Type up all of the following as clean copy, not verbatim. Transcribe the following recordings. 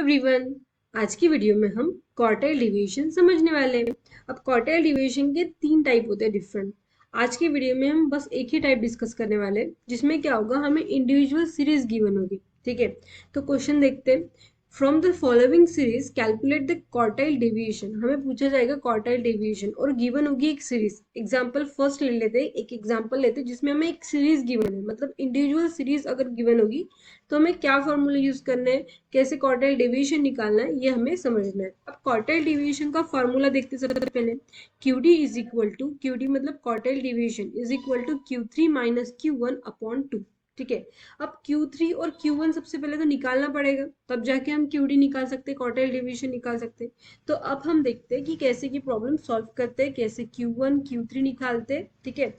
Everyone, आज की video में हम क्वार्टाइल डिवीजन समझने वाले हैं। अब क्वार्टाइल डिवीजन के 3 टाइप होते हैं डिफरेंट। आज की वीडियो में हम बस एक ही टाइप डिस्कस करने वाले हैं, जिसमें क्या होगा, हमें इंडिविजुअल सीरीज गिवन होगी। ठीक है, तो क्वेश्चन देखते हैं। From the following series calculate the quartile division. हमें पूछा जाएगा क्वार्टाइल डिवीजन और गिवन होगी एक सीरीज। एग्जांपल फर्स्ट ले लेते हैं, एक एग्जांपल लेते हैं जिसमें हमें एक सीरीज गिवन है, मतलब इंडिविजुअल सीरीज अगर गिवन होगी तो हमें क्या फॉर्मूला यूज करना है, कैसे क्वार्टाइल डिवीजन निकालना है, ये हमें समझना है। अब क्वार्टाइल डिवीजन का फॉर्मूला देखते सबसे पहले। QD is equal to, QD मतलब quartile division, is equal to Q3 minus Q1 upon 2। ठीक है, अब Q3 और Q1 सबसे पहले तो निकालना पड़ेगा, तब जाके हम QD निकाल सकते हैं, क्वार्टाइल डिवीजन निकाल सकते हैं। तो अब हम देखते हैं कि कैसे की प्रॉब्लम सॉल्व करते हैं, कैसे Q1 Q3 निकालते हैं। ठीक है,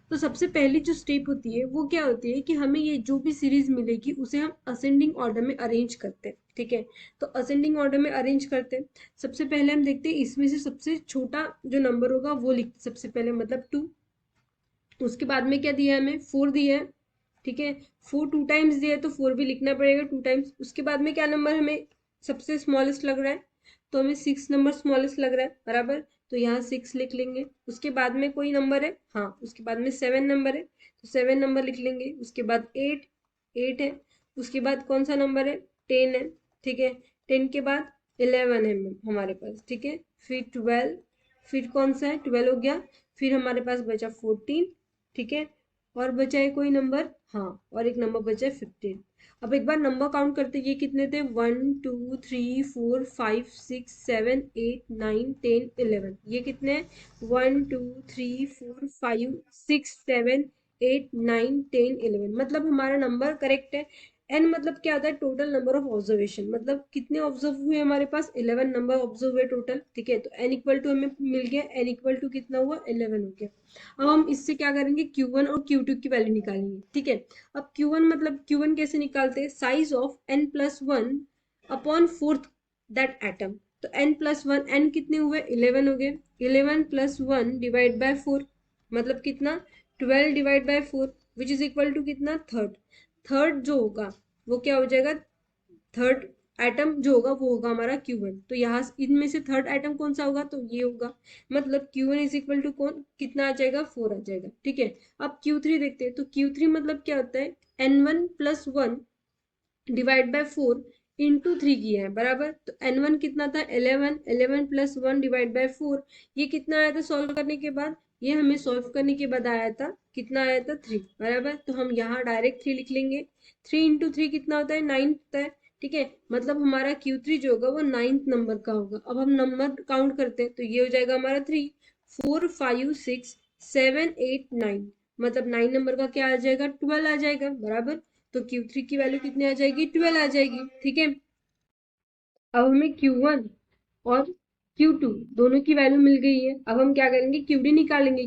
तो सबसे पहली जो स्टेप होती है वो क्या होती है कि हमें ये जो भी सीरीज मिलेगी उसे हम असेंडिंग ऑर्डर में अरेंज करते हैं। ठीक है, तो असेंडिंग ऑर्डर में अरेंज करते हैं। सबसे पहले हम देखते हैं इसमें से सबसे छोटा जो नंबर होगा वो लिखते सबसे पहले, मतलब 2। उसके बाद में क्या दिया है, हमें 4 दिया है। ठीक है, 4 2 टाइम्स दिया है तो 4 भी लिखना पड़ेगा 2 टाइम्स। उसके बाद में क्या नंबर हमें सबसे स्मॉलेस्ट लग रहा है, तो हमें 6 नंबर स्मॉलेस्ट लग रहा है, बराबर। तो यहाँ 6 लिख लेंगे। उसके बाद में कोई नंबर है, हाँ, उसके बाद में 7 नंबर है, तो 7 नंबर लिख लेंगे। उसके बाद 8 है। उसके बाद कौन सा नंबर है, 10 है। ठीक है, 10 के बाद 11 है हमारे पास। ठीक है, फिर 12, फिर कौन सा है, 12 हो गया। फिर हमारे पास बचा 14। ठीक है, और बचा है कोई नंबर, हाँ, और एक नंबर बचा है 15। अब एक बार नंबर काउंट करते, ये कितने थे, 1 2 3 4 5 6 7 8 9 10 11। ये कितने हैं, 1 2 3 4 5 6 7 8 9 10 11, मतलब हमारा नंबर करेक्ट है। एन मतलब क्या आता है, टोटल नंबर ऑफ ऑब्जर्वेशन, मतलब कितने ऑब्जर्व हुए हमारे पास, 11 नंबर ऑब्जर्व हुए टोटल। ठीक है, तो एन इक्वल टू हमें मिल गया, एन इक्वल टू कितना हुआ, 11 हो गया। अब हम इससे क्या करेंगे, Q1 और Q2 की वैल्यू निकालेंगे। ठीक है, अब Q1 मतलब Q1 कैसे निकालते हैं, size of n+1 upon fourth that atom. तो n+1, n कितने हुए, 11 हो गए। 11 + 1 डिवाइड बाय 4, मतलब कितना, 12 divide by 4, which is equal to कितना, थर्ड। थर्ड जो होगा वो क्या हो जाएगा, थर्ड एटम जो होगा वो होगा हमारा Q1। तो यहाँ इनमें से थर्ड एटम कौन सा होगा, तो ये होगा, मतलब Q1 इज इक्वल टू कौन, कितना आ जाएगा, 4 आ जाएगा। ठीक है, अब Q3 देखते हैं, तो Q3 मतलब क्या होता है, n1 + 1 डिवाइड बाय 4 इंटू 3 किया है, बराबर। तो n1 कितना था, 11, 11 + 1 डिवाइड बाय 4, ये कितना आया था सॉल्व करने के बाद, ये हमें सॉल्व करने के बाद आया था, कितना आया था, 3, बराबर। तो हम यहाँ डायरेक्ट 3 लिख लेंगे। 3 इंटू 3 कितना होता है, 9 होता है। ठीक है, मतलब हमारा Q3 जो होगा वो 9th नंबर का होगा। अब हम नंबर काउंट करते हैं, तो ये हो जाएगा हमारा 3 4 5 6 7 8 9, मतलब 9 नंबर का क्या आ जाएगा, 12 आ जाएगा, बराबर। तो Q3 की वैल्यू कितनी आ जाएगी, 12 आ जाएगी। ठीक है, अब हमें Q1 और Q2 दोनों की वैल्यू मिल गई है। अब हम क्या करेंगे, QD निकालेंगे।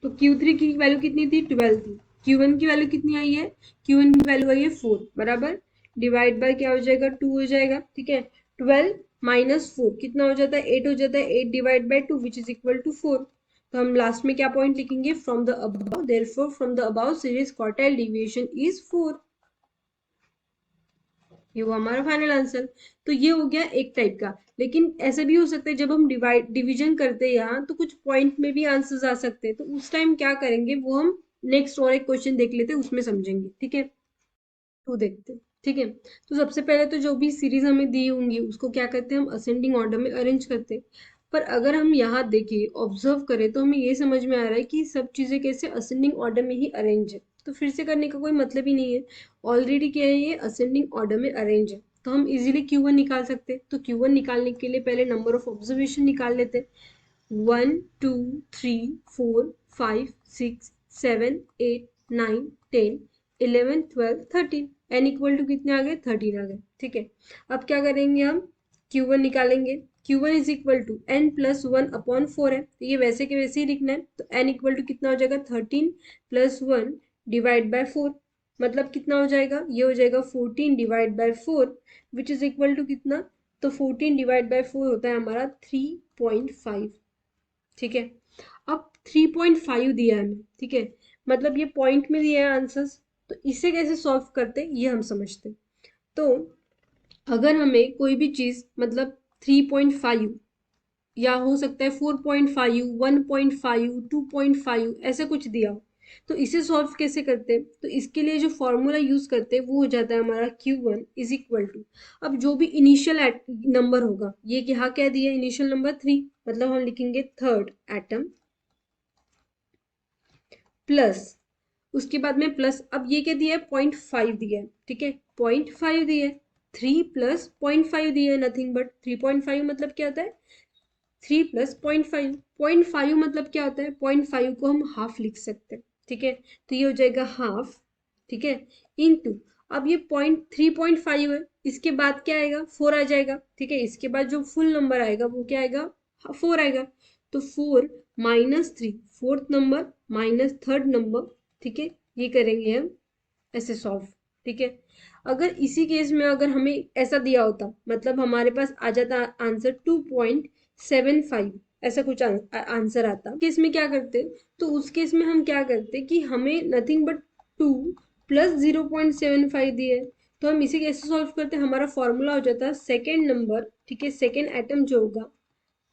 तो Q3 की वैल्यू कितनी थी, 12 थी। Q1 की वैल्यू कितनी आई है, Q1 की वैल्यू आई है 4, बराबर। डिवाइड बाय क्या हो जाएगा, 2 हो जाएगा। ठीक है, 12 माइनस 4 कितना हो जाता है, 8 हो जाता है। 8 divide by 2 which is equal to 4। तो हम लास्ट में क्या पॉइंट लिखेंगे, from the above, therefore from the above series quartile deviation is 4। ये वो हमारा फाइनल आंसर। तो ये हो गया एक टाइप का। लेकिन ऐसे भी हो सकता है, जब हम डिवीजन करते हैं यहाँ, तो कुछ पॉइंट में भी आंसर्स आ सकते हैं, तो उस टाइम क्या करेंगे वो हम नेक्स्ट और एक क्वेश्चन देख लेते हैं, उसमें समझेंगे। ठीक है, तो देखते हैं। ठीक है, तो सबसे पहले तो जो भी सीरीज हमें दी होंगी उसको क्या करते हैं, हम असेंडिंग ऑर्डर में अरेंज करते हैं। पर अगर हम यहाँ देखें, ऑब्जर्व करें, तो हमें ये समझ में आ रहा है कि सब चीजें कैसे असेंडिंग ऑर्डर में ही अरेंज है। तो फिर से करने का कोई मतलब ही नहीं है, ऑलरेडी क्या है, ये असेंडिंग ऑर्डर में अरेंज है। तो हम इजीली Q1 निकाल सकते हैं। तो Q1 निकालने के लिए पहले नंबर ऑफ ऑब्जर्वेशन निकाल लेते हैं। 1 2 3 4 5 6 7 8 9 10 11 12 13, n इक्वल टू कितने आ गए, 13 आ गए। ठीक है, अब क्या करेंगे, हम Q1 निकालेंगे। Q1 is equal to n+1 upon 4 है, तो ये वैसे के वैसे ही लिखना है। तो n इक्वल टू कितना हो जाएगा, 13 + 1 डिवाइड बाय 4, मतलब कितना हो जाएगा, ये हो जाएगा 14 divide by 4 which is equal to कितना, तो 14 डिवाइड बाय 4 होता है हमारा 3.5। ठीक है, अब 3.5 दिया है हमें। ठीक है, मतलब ये पॉइंट में दिया है आंसर्स। तो इसे कैसे सॉल्व करते हैं ये हम समझते हैं। तो अगर हमें कोई भी चीज मतलब 3.5 या हो सकता है 4.5, 1.5, 2.5 ऐसा कुछ दिया हो, तो इसे सॉल्व कैसे करते हैं? तो इसके लिए जो फॉर्मूला यूज करते हैं वो हो जाता है हमारा Q1 इज इक्वल टू, अब जो भी इनिशियल नंबर होगा, ये यहाँ क्या दिया है, इनिशियल नंबर 3, मतलब हम लिखेंगे थर्ड एटम प्लस, उसके बाद में प्लस, अब ये क्या दिया है, 0.5 दिया है, ठीक है, 0.5 दिया है, 3 प्लस 0.5 दिया है, नथिंग बट 3.5 मतलब क्या होता है, 3 प्लस 0.5, 0.5 मतलब क्या होता है, 0.5 को हम हाफ लिख सकते हैं, ठीक है, तो ये हो जाएगा हाफ, ठीक है, इनटू, अब ये 3.5 है, इसके बाद क्या आएगा, 4 आ जाएगा, ठीक है, इसके बाद जो फुल नंबर आएगा वो क्या आएगा, 4 आएगा, तो 4 minus 3, fourth number minus third number, ठीक है, ये करेंगे हम ऐसे सॉल्व, ठीक है। अगर इसी केस में अगर हमें ऐसा दिया होता, मतलब हमारे पास आ जाता आंसर 2.75, ऐसा कुछ आंसर आता, केस में क्या करते, तो उस केस में हम क्या करते कि हमें नथिंग बट 2 प्लस 0.75 दिए, तो हम इसे कैसे सॉल्व करते, हमारा फॉर्मूला हो जाता है सेकेंड नंबर, ठीक है, सेकेंड एटम जो होगा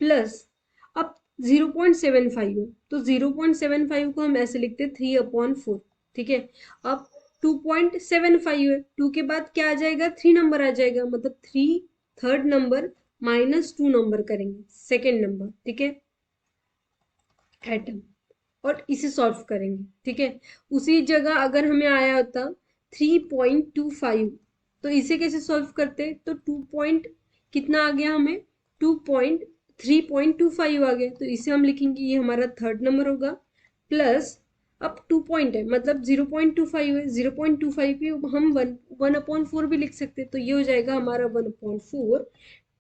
प्लस, अब 0.75 है तो 0.75 को हम ऐसे लिखते 3/4, ठीक है, अब 2.75 है, 2 के बाद क्या आ जाएगा, 3 नंबर आ जाएगा, मतलब 3 थर्ड नंबर माइनस 2 नंबर करेंगे सेकेंड नंबर, ठीक है, एटम, और इसे सॉल्व करेंगे, ठीक है। उसी जगह अगर हमें आया होता 3.25, तो इसे कैसे सॉल्व करते, तो 2 पॉइंट कितना आ गया हमें, 3.25 आ गया, तो इसे हम लिखेंगे ये हमारा थर्ड नंबर होगा, प्लस, अब 2 पॉइंट है मतलब 0.25 है, 0.25 भी हम 1/4 भी लिख सकते हैं, तो ये हो जाएगा हमारा 1/4,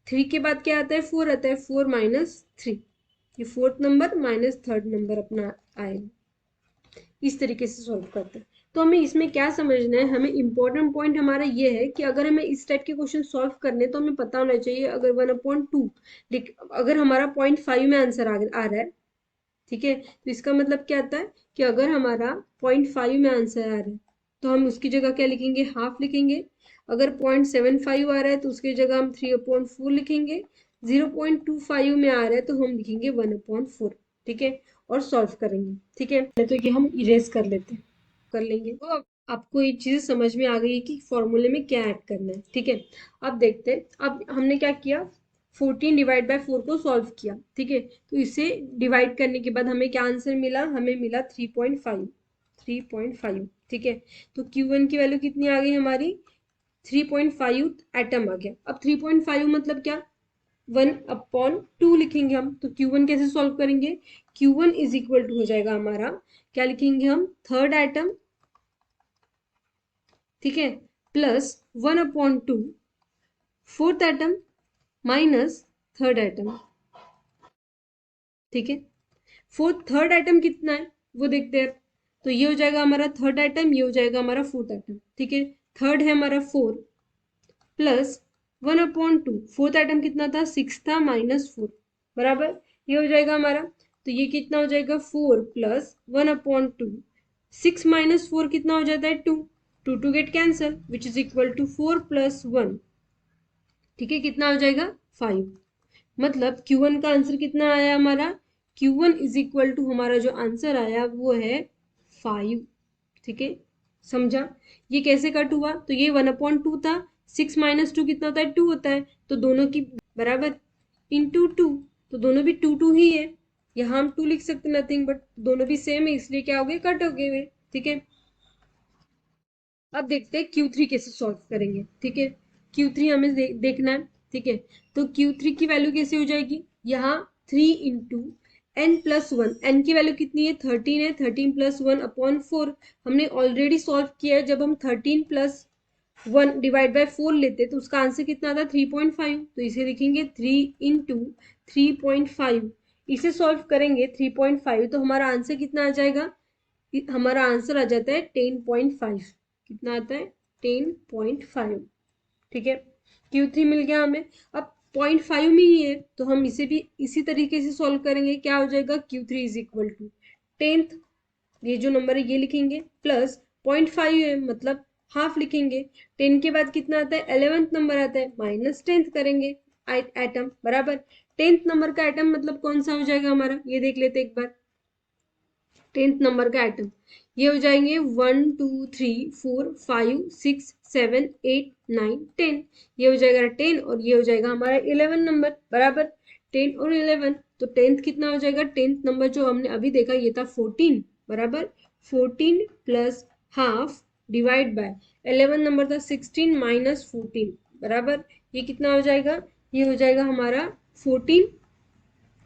3 के बाद क्या आता है, 4 आता है, 4 माइनस 3, ये fourth number minus third number अपना आएगा, इस तरीके से सॉल्व करते हैं। तो हमें इसमें क्या समझना है, हमें इंपॉर्टेंट पॉइंट हमारा ये है कि अगर हमें इस टाइप के क्वेश्चन सॉल्व करने तो हमें पता होना चाहिए, अगर 1/2 अगर हमारा 0.5 में आंसर आ रहा है, ठीक है, तो इसका मतलब क्या आता है कि अगर हमारा 0.5 में आंसर आ रहा है तो हम उसकी जगह क्या लिखेंगे, हाफ लिखेंगे, अगर 0.75 आ रहा है तो उसकी जगह हम 3/4 लिखेंगे, 0.25 में आ रहा है तो हम लिखेंगे 1/4, ठीक है, और सॉल्व करेंगे, ठीक है, तो ये हम इरेज कर लेते हैं, कर लेंगे, तो अब आपको ये चीज समझ में आ गई कि फॉर्मूले में क्या ऐड करना है, ठीक है। अब देखते हैं, अब हमने क्या किया, 14 डिवाइड बाय 4 को सॉल्व किया, ठीक है, तो इसे डिवाइड करने के बाद हमें क्या आंसर मिला, हमें मिला 3.5, ठीक है, तो Q1 की वैल्यू कितनी आ गई हमारी, 3.5 एटम आ गया, अब 3.5 मतलब क्या, 1/2 लिखेंगे हम, तो Q1 कैसे सॉल्व करेंगे, Q1 इज इक्वल टू हो जाएगा हमारा, क्या लिखेंगे हम, थर्ड एटम, ठीक है, plus 1/2 fourth atom minus third atom, ठीक है, फोर्थ थर्ड आइटम कितना है वो देखते हैं, तो ये हो जाएगा हमारा थर्ड आइटम, ये हो जाएगा हमारा फोर्थ आइटम, ठीक है, थर्ड है हमारा 4 प्लस 1/2, फोर्थ आइटम कितना था, 6 था माइनस 4, बराबर, ये हो जाएगा हमारा, तो ये कितना हो जाएगा 4 प्लस 1/2, 6 माइनस 4 कितना हो जाता है 2, 2 get cancel which is equal to 4 plus 1, ठीक है, कितना हो जाएगा 5, मतलब Q1 का आंसर कितना आया हमारा, Q1 इज इक्वल टू हमारा जो आंसर आया वो है 5, ठीक है, समझा, ये कैसे कट हुआ, तो ये 1/2 था, 6 माइनस 2 कितना होता है 2 होता है, तो दोनों की बराबर इंटू 2, तो दोनों भी 2 ही है, यहाँ हम 2 लिख सकते नथिंग बट दोनों भी सेम है इसलिए क्या हो गए, कट हो गए, ठीक है। अब देखते हैं Q3 कैसे सॉल्व करेंगे, ठीक है, Q3 हमें देखना है, ठीक है, तो Q3 की वैल्यू कैसे हो जाएगी, यहाँ 3 इंटू n+1, n की वैल्यू कितनी है 13 है, 13 प्लस 1/4, हमने ऑलरेडी सॉल्व किया है, जब हम 13 प्लस 1 डिवाइड बाय 4 लेते तो उसका आंसर कितना आता 3.5, तो इसे लिखेंगे 3 इंटू 3.5, इसे सॉल्व करेंगे 3.5 तो हमारा आंसर कितना आ जाएगा, हमारा आंसर आ जाता है 10.5, कितना आता है 10.5, ठीक है, Q3 मिल गया हमें, अब 0.5 में ही है तो हम इसे भी इसी तरीके से सॉल्व करेंगे, क्या हो जाएगा Q3 is equal to 10th, ये जो नंबर है ये लिखेंगे, प्लस 0.5 है मतलब हाफ लिखेंगे। 10 के बाद कितना आता है, 11th नंबर आता है, माइनस 10th करेंगे एटम बराबर। 10th नंबर का एटम मतलब कौन सा हो जाएगा हमारा, ये देख लेते एक बार। 10th नंबर का एटम ये हो जाएंगे 1 2 3 4 5 6 7 8 9 10। ये हो जाएगा 10 और ये हो जाएगा हमारा 11 नंबर बराबर। 10 और 11 तो 10th कितना हो जाएगा, 10th नंबर जो हमने अभी देखा ये था 14 बराबर। 14 plus half divide by 11 number था 16 माइनस 14 बराबर। ये कितना हो जाएगा, ये हो जाएगा हमारा 14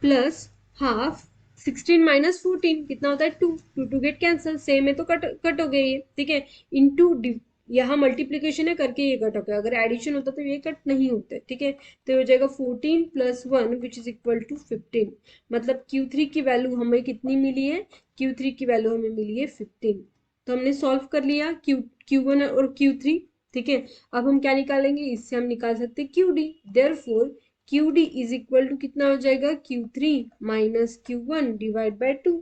प्लस हाफ 16 माइनस 14 कितना होता है 2, 2 टू गेट कैंसल, सेम है तो कट हो गया ये, ठीक है। इनटू यहाँ मल्टीप्लीकेशन है करके ये कट हो गया, अगर एडिशन होता तो ये कट नहीं होते, ठीक है। तो ये हो जाएगा 14 plus 1 which is equal to 15। मतलब Q3 की वैल्यू हमें कितनी मिली है, Q3 की वैल्यू हमें मिली है 15। तो हमने सॉल्व कर लिया Q1 और Q3, ठीक है। अब हम क्या निकालेंगे, इससे हम निकाल सकते हैं QD। Therefore QD is equal to कितना हो जाएगा, Q3 minus Q1 divide by 2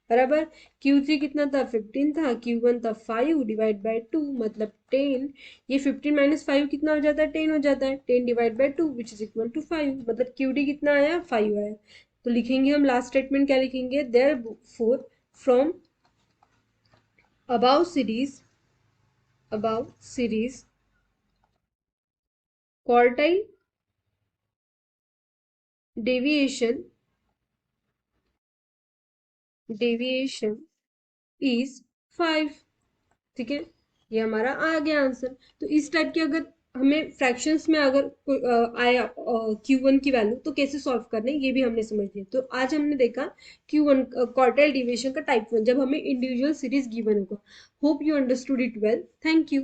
बराबर। Q3 कितना था 15 था, Q1 था 5 डिवाइड बाय 2 मतलब 10। ये 15 माइनस 5 कितना हो जाता है, 10 हो जाता है। 10 divide by 2 which is equal to 5 मतलब QD कितना आया, 5 आया। तो लिखेंगे हम लास्ट स्टेटमेंट क्या लिखेंगे, therefore from above series quartile deviation is 5, ठीक है। ये हमारा आ गया आंसर। तो इस टाइप के अगर हमें फ्रैक्शंस में अगर आया Q1 की वैल्यू तो कैसे सॉल्व करना है ये भी हमने समझ लिया। तो आज हमने देखा Q1 क्वार्टाइल डिवीजन का टाइप 1 जब हमें इंडिविजुअल सीरीज गिवन होगा। Hope you understood it well, thank you.